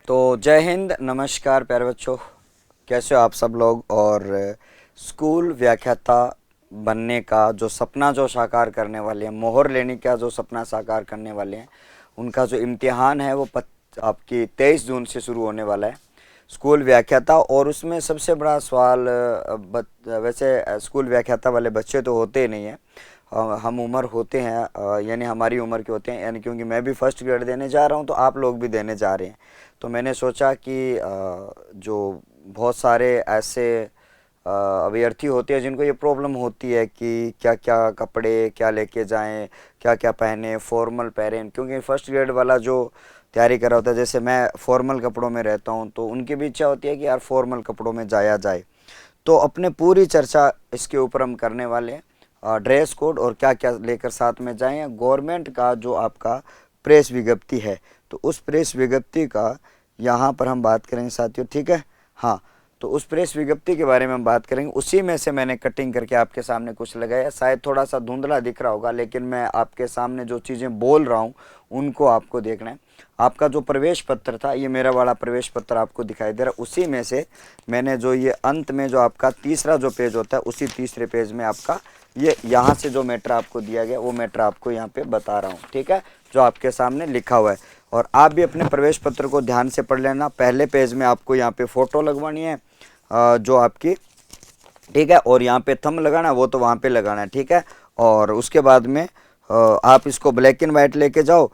तो जय हिंद, नमस्कार प्यारे बच्चों। कैसे हो आप सब लोग। और स्कूल व्याख्याता बनने का जो सपना जो साकार करने वाले हैं, मोहर लेने का जो सपना साकार करने वाले हैं, उनका जो इम्तिहान है वो आपकी 23 जून से शुरू होने वाला है, स्कूल व्याख्याता। और उसमें सबसे बड़ा सवाल वैसे स्कूल व्याख्याता वाले बच्चे तो होते ही नहीं हैं, हम उम्र होते हैं, यानी हमारी उम्र के होते हैं, यानी क्योंकि मैं भी फर्स्ट ग्रेड देने जा रहा हूँ तो आप लोग भी देने जा रहे हैं। तो मैंने सोचा कि जो बहुत सारे ऐसे अभ्यर्थी होते हैं जिनको ये प्रॉब्लम होती है कि क्या क्या कपड़े क्या लेके जाएं, क्या क्या पहने, फॉर्मल पहने, क्योंकि फर्स्ट ग्रेड वाला जो तैयारी कर रहा होता है, जैसे मैं फॉर्मल कपड़ों में रहता हूँ, तो उनकी भी इच्छा होती है कि यार फॉर्मल कपड़ों में जाया जाए। तो अपने पूरी चर्चा इसके ऊपर हम करने वाले हैं, ड्रेस कोड और क्या क्या लेकर साथ में जाएं। गवर्नमेंट का जो आपका प्रेस विज्ञप्ति है, तो उस प्रेस विज्ञप्ति का यहाँ पर हम बात करेंगे साथियों, ठीक है। हाँ, तो उस प्रेस विज्ञप्ति के बारे में हम बात करेंगे। उसी में से मैंने कटिंग करके आपके सामने कुछ लगाया, शायद थोड़ा सा धुंधला दिख रहा होगा, लेकिन मैं आपके सामने जो चीज़ें बोल रहा हूँ उनको आपको देखना है। आपका जो प्रवेश पत्र था, ये मेरा वाला प्रवेश पत्र आपको दिखाई दे रहा है, उसी में से मैंने जो ये अंत में जो आपका तीसरा जो पेज होता है, उसी तीसरे पेज में आपका ये यहाँ से जो मैटर आपको दिया गया वो मैटर आपको यहाँ पे बता रहा हूँ, ठीक है, जो आपके सामने लिखा हुआ है। और आप भी अपने प्रवेश पत्र को ध्यान से पढ़ लेना। पहले पेज में आपको यहाँ पे फ़ोटो लगवानी है जो आपकी, ठीक है, और यहाँ पे थंब लगाना, वो तो वहाँ पे लगाना है, ठीक है। और उसके बाद में आप इसको ब्लैक एंड वाइट लेके जाओ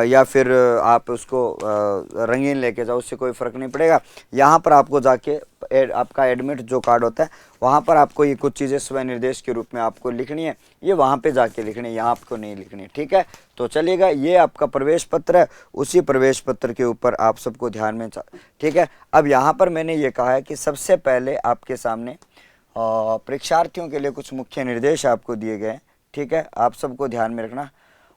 या फिर आप उसको रंगीन लेके जाओ, उससे कोई फ़र्क नहीं पड़ेगा। यहाँ पर आपको जाके आपका एडमिट जो कार्ड होता है, वहाँ पर आपको ये कुछ चीज़ें स्वयं निर्देश के रूप में आपको लिखनी है, ये वहाँ पे जाके लिखनी है, यहाँ आपको नहीं लिखनी है, ठीक है। तो चलिएगा, ये आपका प्रवेश पत्र है, उसी प्रवेश पत्र के ऊपर आप सबको ध्यान में, ठीक है। अब यहाँ पर मैंने ये कहा है कि सबसे पहले आपके सामने परीक्षार्थियों के लिए कुछ मुख्य निर्देश आपको दिए गए हैं, ठीक है, आप सबको ध्यान में रखना।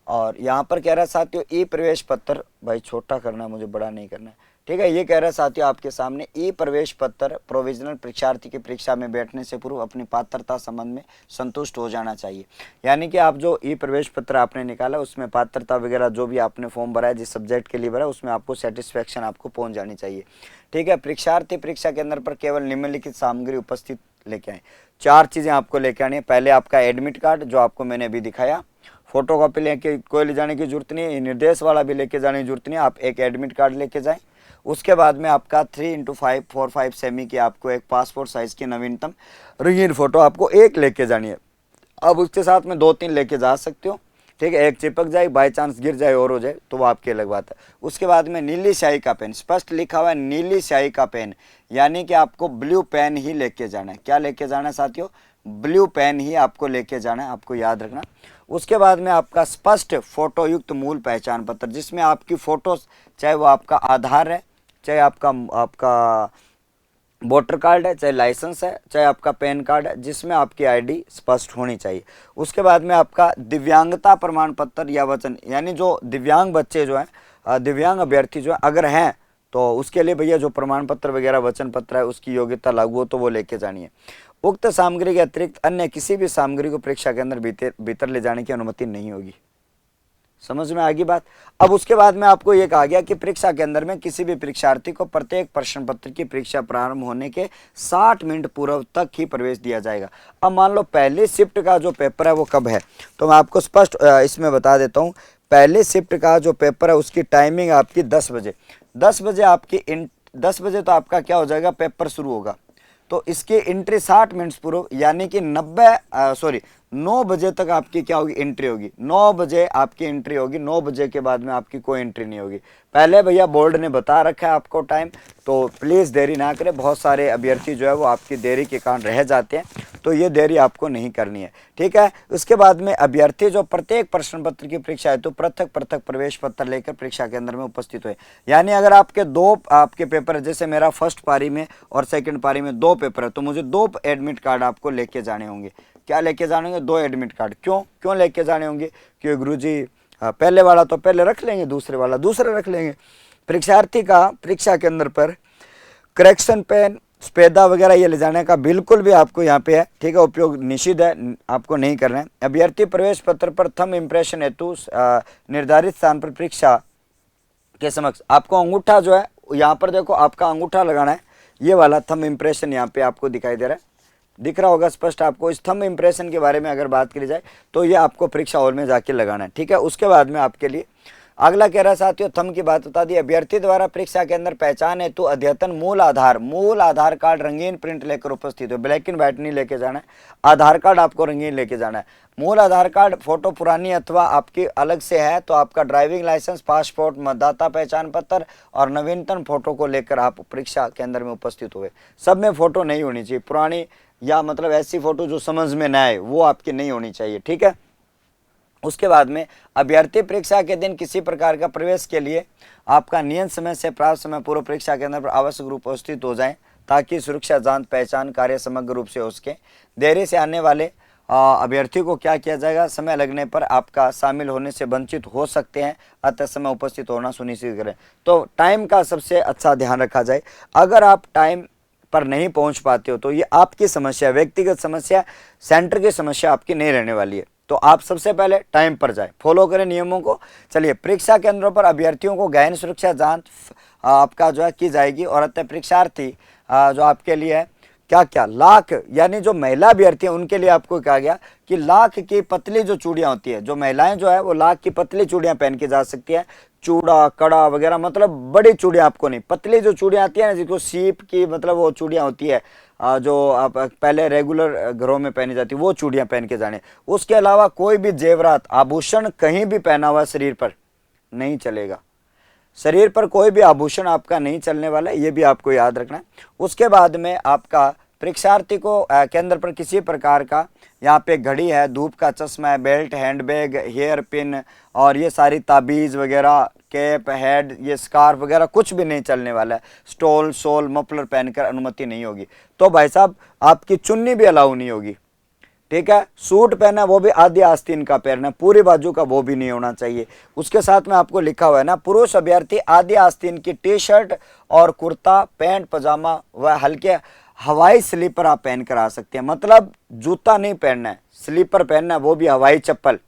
और यहाँ पर कह रहा है साथियों, ई प्रवेश पत्र, भाई छोटा करना है, मुझे बड़ा नहीं करना है, ठीक है। ये कह रहा है साथियों आपके सामने, ई प्रवेश पत्र प्रोविजनल परीक्षार्थी की परीक्षा में बैठने से पूर्व अपनी पात्रता संबंध में संतुष्ट हो जाना चाहिए। यानी कि आप जो ई प्रवेश पत्र आपने निकाला, उसमें पात्रता वगैरह जो भी आपने फॉर्म भरा है, जिस सब्जेक्ट के लिए भरा है, उसमें आपको सेटिस्फैक्शन आपको पहुँच जानी चाहिए, ठीक है। परीक्षार्थी परीक्षा केंद्र पर केवल निम्नलिखित सामग्री उपस्थित लेके आए। 4 चीज़ें आपको लेके आनी है। पहले आपका एडमिट कार्ड, जो आपको मैंने अभी दिखाया, फोटो कॉपी लेके कोई ले जाने की जरूरत नहीं है, निर्देश वाला भी लेके जाने की जरूरत नहीं है, आप एक एडमिट कार्ड लेके जाएं। उसके बाद में आपका 3x5 4/5 सेमी की आपको एक पासपोर्ट साइज की नवीनतम रंगीन फोटो आपको एक लेके जानी है। अब उसके साथ में 2-3 लेके जा सकते हो, ठीक है। एक चिपक जाए, बाई चांस गिर जाए और हो जाए तो वो आपकी अलग बात है। उसके बाद में नीली स्याही का पेन, स्पष्ट लिखा हुआ है नीली स्याही का पेन, यानी कि आपको ब्लू पेन ही लेके जाना है। क्या लेके जाना है साथियों? ब्लू पेन ही आपको लेके जाना है, आपको याद रखना। उसके बाद में आपका स्पष्ट फोटो युक्त मूल पहचान पत्र, जिसमें आपकी फोटो, चाहे वो आपका आधार है, चाहे आपका वोटर कार्ड है, चाहे लाइसेंस है, चाहे आपका पैन कार्ड है, जिसमें आपकी आईडी स्पष्ट होनी चाहिए। उसके बाद में आपका दिव्यांगता प्रमाण पत्र या वचन, यानी जो दिव्यांग बच्चे जो हैं, दिव्यांग अभ्यर्थी जो है अगर हैं, तो उसके लिए भैया जो प्रमाण पत्र वगैरह वचन पत्र है, उसकी योग्यता लागू हो तो वो लेके जानी है। उक्त सामग्री के अतिरिक्त अन्य किसी भी सामग्री को परीक्षा के अंदर भीतर ले जाने की अनुमति नहीं होगी। समझ में आ गई बात। अब उसके बाद में आपको ये कहा गया कि परीक्षा के अंदर में किसी भी परीक्षार्थी को प्रत्येक प्रश्न पत्र की परीक्षा प्रारंभ होने के 60 मिनट पूर्व तक ही प्रवेश दिया जाएगा। अब मान लो पहली शिफ्ट का जो पेपर है वो कब है, तो मैं आपको स्पष्ट इसमें बता देता हूँ। पहली शिफ्ट का जो पेपर है उसकी टाइमिंग आपकी 10 बजे। 10 बजे आपकी 10 बजे तो आपका क्या हो जाएगा, पेपर शुरू होगा। तो इसकी एंट्री 60 मिनट पूर्व, यानी कि 9 बजे तक आपकी क्या होगी, एंट्री होगी। 9 बजे आपकी एंट्री होगी, 9 बजे के बाद में आपकी कोई एंट्री नहीं होगी। पहले भैया बोर्ड ने बता रखा है आपको टाइम, तो प्लीज़ देरी ना करें। बहुत सारे अभ्यर्थी जो है वो आपकी देरी के कारण रह जाते हैं, तो ये देरी आपको नहीं करनी है, ठीक है। उसके बाद में अभ्यर्थी जो प्रत्येक प्रश्न पत्र की परीक्षा है तो पृथक पृथक प्रवेश पत्र लेकर परीक्षा के अंदर में उपस्थित हुए। यानी अगर आपके 2 आपके पेपर है, जैसे मेरा फर्स्ट पारी में और सेकंड पारी में 2 पेपर है, तो मुझे 2 एडमिट कार्ड आपको लेके जाने होंगे। क्या लेके जाने होंगे? 2 एडमिट कार्ड। क्यों लेके जाने होंगे? क्योंकि गुरुजी पहले वाला तो पहले रख लेंगे, दूसरे वाला दूसरे रख लेंगे। परीक्षार्थी का परीक्षा के अंदर पर करेक्शन पेन, स्पेदा वगैरह ये ले जाने का बिल्कुल भी आपको यहाँ पे है, ठीक है, उपयोग निषिद्ध है, आपको नहीं करना है। अभ्यर्थी प्रवेश पत्र पर थंब इम्प्रेशन हेतु निर्धारित स्थान पर परीक्षा के समक्ष आपको अंगूठा जो है यहाँ पर देखो आपका अंगूठा लगाना है, ये वाला थंब इम्प्रेशन यहाँ पे आपको दिखाई दे रहा है, दिख रहा होगा स्पष्ट आपको। इस थंब इम्प्रेशन के बारे में अगर बात करी जाए तो ये आपको परीक्षा हॉल में जाके लगाना है, ठीक है। उसके बाद में आपके लिए अगला कह रहा है साथियों, थंब की बात बता दी, अभ्यर्थी द्वारा परीक्षा के अंदर पहचान हेतु अद्यतन मूल आधार कार्ड रंगीन प्रिंट लेकर उपस्थित हो, ब्लैक एंड व्हाइट नहीं लेके जाना है, आधार कार्ड आपको रंगीन लेके जाना है। मूल आधार कार्ड फोटो पुरानी अथवा आपकी अलग से है तो आपका ड्राइविंग लाइसेंस, पासपोर्ट, मतदाता पहचान पत्र और नवीनतम फोटो को लेकर आप परीक्षा केंद्र में उपस्थित हुए। सब में फोटो नहीं होनी चाहिए, पुरानी या मतलब ऐसी फोटो जो समझ में ना आए वो आपकी नहीं होनी चाहिए, ठीक है। उसके बाद में अभ्यर्थी परीक्षा के दिन किसी प्रकार का प्रवेश के लिए आपका नियत समय से प्राप्त समय पूर्व परीक्षा केंद्र पर आवश्यक रूप उपस्थित हो जाएं ताकि सुरक्षा जांच पहचान कार्य समग्र रूप से हो सके। देरी से आने वाले अभ्यर्थी को क्या किया जाएगा, समय लगने पर आपका शामिल होने से वंचित हो सकते हैं, अतः समय उपस्थित होना सुनिश्चित करें। तो टाइम का सबसे अच्छा ध्यान रखा जाए। अगर आप टाइम पर नहीं पहुंच पाते हो तो ये आपकी समस्या, व्यक्तिगत समस्या, सेंटर की समस्या आपकी नहीं रहने वाली है। तो आप सबसे पहले टाइम पर जाए, फॉलो करें नियमों को। चलिए, परीक्षा केंद्रों पर अभ्यर्थियों को गहन सुरक्षा जांच आपका जो है की जाएगी और अतः परीक्षार्थी जो आपके लिए है क्या क्या लाख, यानी जो महिला अभ्यर्थी हैं उनके लिए आपको कहा गया कि लाख की पतली जो चूड़ियां होती है, जो महिलाएं जो है वो लाख की पतली चूड़ियां पहन के जा सकती है, चूड़ा कड़ा वगैरह, मतलब बड़ी चूड़ियां आपको नहीं, पतली जो चूड़ियां आती है ना, जिसको सीप की मतलब वो चूड़ियां होती है जो आप पहले रेगुलर घरों में पहनी जाती है, वो चूड़ियां पहन के जाने। उसके अलावा कोई भी जेवरात आभूषण कहीं भी पहना हुआ शरीर पर नहीं चलेगा, शरीर पर कोई भी आभूषण आपका नहीं चलने वाला है, ये भी आपको याद रखना है। उसके बाद में आपका परीक्षार्थी को केंद्र पर किसी प्रकार का यहाँ पे घड़ी है, धूप का चश्मा है, बेल्ट, हैंडबैग, हेयर पिन और ये सारी ताबीज़ वगैरह, कैप, हेड, ये स्कार्फ वगैरह कुछ भी नहीं चलने वाला है। स्टोल, शॉल, मफलर पहनकर अनुमति नहीं होगी। तो भाई साहब आपकी चुन्नी भी अलाउ नहीं होगी, ठीक है। सूट पहना वो भी आधी आस्तीन का पहनना, पूरी बाजू का वो भी नहीं होना चाहिए। उसके साथ में आपको लिखा हुआ है ना, पुरुष अभ्यर्थी आधी आस्तीन की टी शर्ट और कुर्ता, पैंट, पजामा व हल्के हवाई स्लीपर आप पहन कर आ सकते हैं। मतलब जूता नहीं पहनना है, स्लीपर पहनना है, वो भी हवाई चप्पल।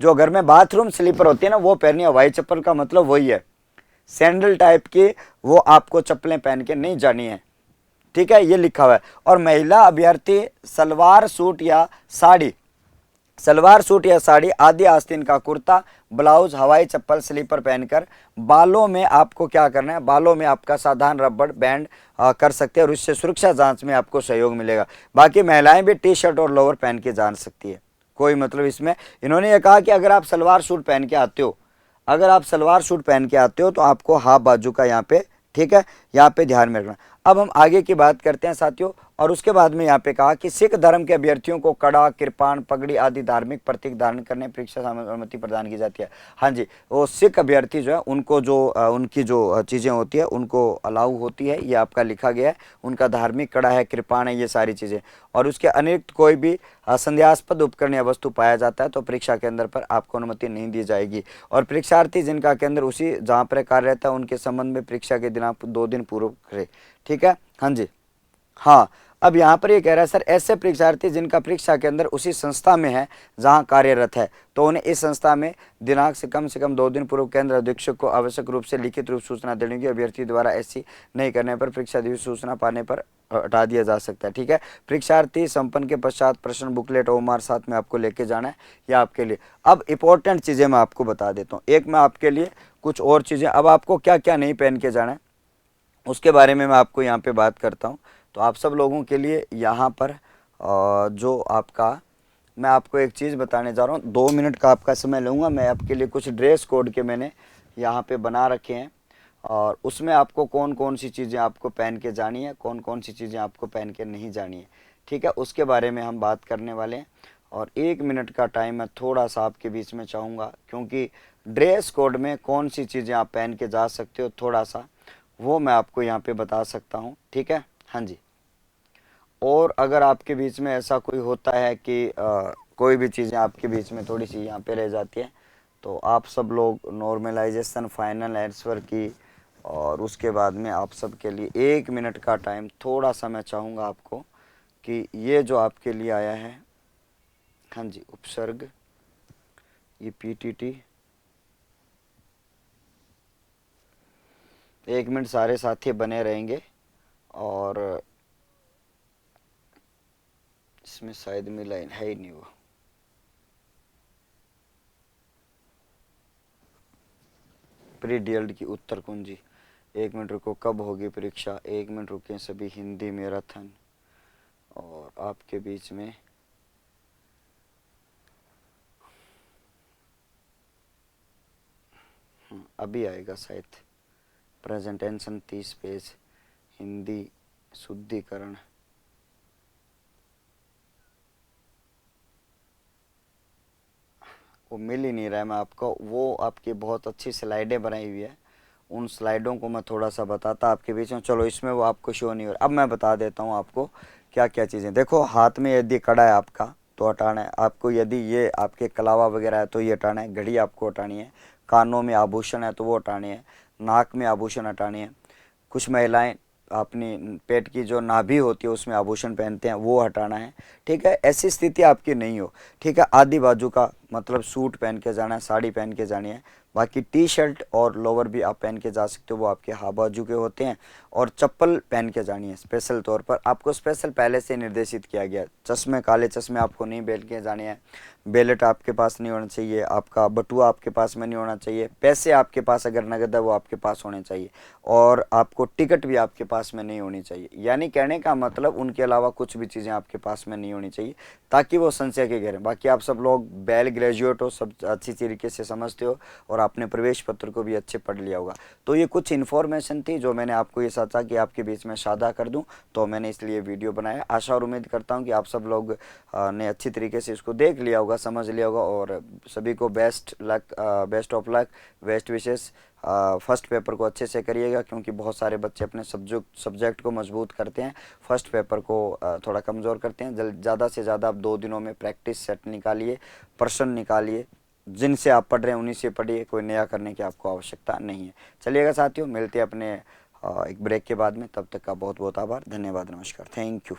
जो घर में बाथरूम स्लीपर होती है ना वो पहननी है, हवाई चप्पल का मतलब वही है, सैंडल टाइप की वो आपको चप्पलें पहन के नहीं जानी है, ठीक है, ये लिखा हुआ है। और महिला अभ्यर्थी सलवार सूट या साड़ी, सलवार सूट या साड़ी, आधी आस्तीन का कुर्ता, ब्लाउज, हवाई चप्पल, स्लीपर पहनकर बालों में आपको क्या करना है, बालों में आपका साधारण रबड़ बैंड कर सकते हैं और इससे सुरक्षा जांच में आपको सहयोग मिलेगा। बाकी महिलाएं भी टी शर्ट और लोअर पहन के जान सकती है, कोई मतलब इसमें इन्होंने ये कहा कि अगर आप सलवार सूट पहन के आते हो, अगर आप सलवार सूट पहन के आते हो तो आपको हाफ बाजू का यहाँ पे, ठीक है, यहाँ पे ध्यान में रखना। अब हम आगे की बात करते हैं साथियों। और उसके बाद में यहाँ पे कहा कि सिख धर्म के अभ्यर्थियों को कड़ा, कृपाण, पगड़ी आदि धार्मिक प्रतीक धारण करने परीक्षा अनुमति प्रदान की जाती है। हाँ जी, वो सिख अभ्यर्थी जो है उनको जो उनकी जो चीज़ें होती है उनको अलाउ होती है, ये आपका लिखा गया है। उनका धार्मिक कड़ा है, कृपाण है, ये सारी चीज़ें। और उसके अतिरिक्त कोई भी संदेहास्पद उपकरण या वस्तु पाया जाता है तो परीक्षा केंद्र पर आपको अनुमति नहीं दी जाएगी। और परीक्षार्थी जिनका केंद्र उसी जहाँ पर कार्य रहता है उनके संबंध में परीक्षा के दिनांक 2 दिन पूर्व करे, ठीक है। हाँ जी, हाँ। अब यहाँ पर ये कह रहा है सर, ऐसे परीक्षार्थी जिनका परीक्षा के अंदर उसी संस्था में है जहाँ कार्यरत है तो उन्हें इस संस्था में दिनांक से कम 2 दिन पूर्व केंद्र अधीक्षक को आवश्यक रूप से लिखित रूप सूचना देने की, अभ्यर्थी द्वारा ऐसी नहीं करने पर परीक्षा दिवस सूचना पाने पर हटा दिया जा सकता है, ठीक है। परीक्षार्थी संपन्न के पश्चात प्रश्न बुकलेट ओमार साथ में आपको लेके जाना है, या आपके लिए। अब इंपॉर्टेंट चीज़ें मैं आपको बता देता हूँ, एक मैं आपके लिए कुछ और चीज़ें, अब आपको क्या क्या नहीं पहन के जाना है उसके बारे में मैं आपको यहाँ पे बात करता हूँ। तो आप सब लोगों के लिए यहाँ पर जो आपका मैं आपको एक चीज़ बताने जा रहा हूँ, 2 मिनट का आपका समय लूँगा। मैं आपके लिए कुछ ड्रेस कोड के मैंने यहाँ पे बना रखे हैं और उसमें आपको कौन कौन सी चीज़ें आपको पहन के जानी है, कौन कौन सी चीज़ें आपको पहन के नहीं जानी है, ठीक है, उसके बारे में हम बात करने वाले हैं। और 1 मिनट का टाइम मैं थोड़ा सा आपके बीच में चाहूँगा, क्योंकि ड्रेस कोड में कौन सी चीज़ें आप पहन के जा सकते हो थोड़ा सा वो मैं आपको यहाँ पे बता सकता हूँ, ठीक है। हाँ जी, और अगर आपके बीच में ऐसा कोई होता है कि कोई भी चीज़ें आपके बीच में थोड़ी सी यहाँ पे रह जाती है तो आप सब लोग नॉर्मलाइजेशन फाइनल आंसर की, और उसके बाद में आप सब के लिए 1 मिनट का टाइम थोड़ा सा मैं चाहूँगा आपको कि ये जो आपके लिए आया है, हाँ जी, उपसर्ग, ये PTT, 1 मिनट सारे साथी बने रहेंगे। और इसमें शायद मिला है ही नहीं वो। प्री डीएलड की उत्तर कुंजी। 1 मिनट रुको, कब होगी परीक्षा? 1 मिनट रुके सभी, हिंदी मैराथन और आपके बीच में अभी आएगा शायद। प्रेजेंटेशन 30 पेज, हिंदी शुद्धिकरण। वो मिल ही नहीं रहा है। मैं आपको वो आपकी बहुत अच्छी स्लाइडें बनाई हुई है, उन स्लाइडों को मैं थोड़ा सा बताता आपके बीच में। चलो इसमें वो आपको शो नहीं हो रहा। अब मैं बता देता हूँ आपको क्या क्या चीज़ें। देखो हाथ में यदि कड़ा है आपका तो हटाना है आपको, यदि ये आपके कलावा वगैरह है तो ये हटाना है, घड़ी आपको हटानी है, कानों में आभूषण है तो वो हटाने हैं, नाक में आभूषण हटाने हैं, कुछ महिलाएं अपनी पेट की जो नाभि होती है उसमें आभूषण पहनते हैं वो हटाना है। ठीक है, ऐसी स्थिति आपकी नहीं हो। ठीक है, आधी बाजू का मतलब सूट पहन के जाना है, साड़ी पहन के जानी है। बाकी टी शर्ट और लोअर भी आप पहन के जा सकते हो, वो आपके हा बाजू के होते हैं। और चप्पल पहन के जानी है स्पेशल तौर पर, आपको स्पेशल पहले से निर्देशित किया गया। चश्मे, काले चश्मे आपको नहीं पहन के जाने हैं। बैलेट आपके पास नहीं होना चाहिए, आपका बटुआ आपके पास में नहीं होना चाहिए, पैसे आपके पास अगर नगद है वो आपके पास होने चाहिए, और आपको टिकट भी आपके पास में नहीं होनी चाहिए। यानी कहने का मतलब उनके अलावा कुछ भी चीज़ें आपके पास में नहीं होनी चाहिए ताकि वो संशय के घेरे। बाकी आप सब लोग वेल ग्रेजुएट हो, सब अच्छी तरीके से समझते हो और आपने प्रवेश पत्र को भी अच्छे पढ़ लिया होगा। तो ये कुछ इन्फॉर्मेशन थी जो मैंने आपको ये सोचा कि आपके बीच में साझा कर दूं, तो मैंने इसलिए वीडियो बनाया। आशा और उम्मीद करता हूं कि आप सब लोग ने अच्छी तरीके से इसको देख लिया होगा, समझ लिया होगा। और सभी को best luck, best of luck, best wishes. First paper को अच्छे से करिएगा क्योंकि बहुत सारे बच्चे अपने सब्जेक्ट को मजबूत करते हैं, फर्स्ट पेपर को थोड़ा कमज़ोर करते हैं। ज़्यादा से ज़्यादा आप 2 दिनों में प्रैक्टिस सेट निकालिए, प्रश्न निकालिए, जिनसे आप पढ़ रहे हैं उन्हीं से पढ़िए, कोई नया करने की आपको आवश्यकता नहीं है। चलिएगा साथियों, मिलते हैं अपने एक ब्रेक के बाद में। तब तक का बहुत बहुत आभार, धन्यवाद, नमस्कार, थैंक यू।